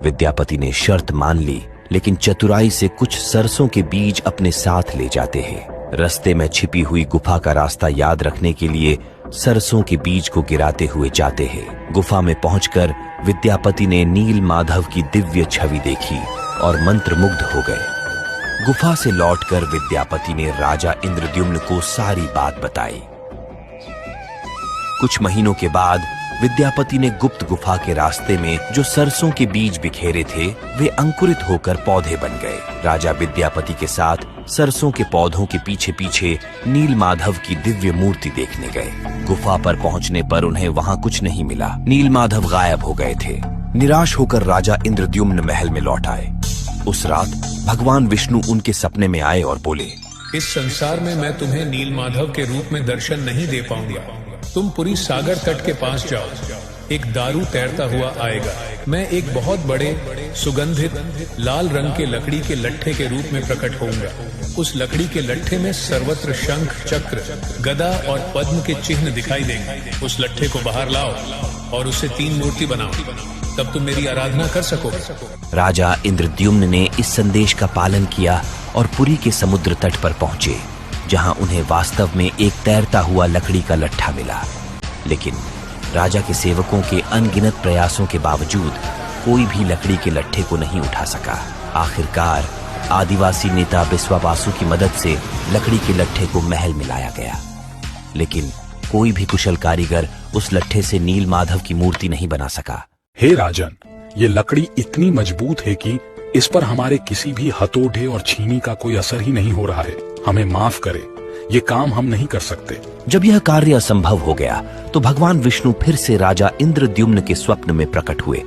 विद्यापति ने शर्त मान ली, लेकिन चतुराई से कुछ सरसों के बीज अपने साथ ले जाते हैं। रास्ते में छिपी हुई गुफा का रास्ता याद रखने के लिए सरसों के बीज को गिराते हुए जाते हैं। गुफा में पहुंचकर विद्यापति ने नील माधव की दिव्य छवि देखी और मंत्रमुग्ध हो गए। गुफा से लौटकर विद्यापति ने राजा इंद्रद्युम्न को सारी बात बताई। कुछ महीनों के बाद विद्यापति ने गुप्त गुफा के रास्ते में जो सरसों के बीज बिखेरे थे वे अंकुरित होकर पौधे बन गए। राजा विद्यापति के साथ सरसों के पौधों के पीछे पीछे नील माधव की दिव्य मूर्ति देखने गए। गुफा पर पहुंचने पर उन्हें वहां कुछ नहीं मिला। नील माधव गायब हो गए थे। निराश होकर राजा इंद्रद्युम्न महल में लौट आए। उस रात भगवान विष्णु उनके सपने में आए और बोले, इस संसार में मैं तुम्हें नील माधव के रूप में दर्शन नहीं दे पाऊंगा। तुम पुरी सागर तट के पास जाओ, एक दारू तैरता हुआ आएगा। मैं एक बहुत बड़े सुगंधित लाल रंग के लकड़ी के लट्ठे के रूप में प्रकट होऊंगा। उस लकड़ी के लट्ठे में सर्वत्र शंख, चक्र, गदा और पद्म के चिन्ह दिखाई देंगे। उस लट्ठे को बाहर लाओ और उससे 3 मूर्ति बनाओ, तब तुम मेरी आराधना कर सकोगे। राजा इंद्रद्युम्न ने इस संदेश का पालन किया और पुरी के समुद्र तट पर पहुंचे, जहां उन्हें वास्तव में एक तैरता हुआ लकड़ी का लट्ठा मिला। लेकिन राजा के सेवकों के अनगिनत प्रयासों के बावजूद कोई भी लकड़ी के लट्ठे को नहीं उठा सका। आखिरकार आदिवासी नेता बिस्वावासु की मदद से लकड़ी के लट्ठे को महल में लाया गया, लेकिन कोई भी कुशल कारीगर उस लट्ठे से नील माधव की मूर्ति नहीं बना सका। हे राजन, ये लकड़ी इतनी मजबूत है कि इस पर हमारे किसी भी हथौड़े और छीनी का कोई असर ही नहीं हो रहा है। हमें माफ करें, ये काम हम नहीं कर सकते। जब यह कार्य असंभव हो गया तो भगवान विष्णु फिर से राजा इंद्रद्युम्न के स्वप्न में प्रकट हुए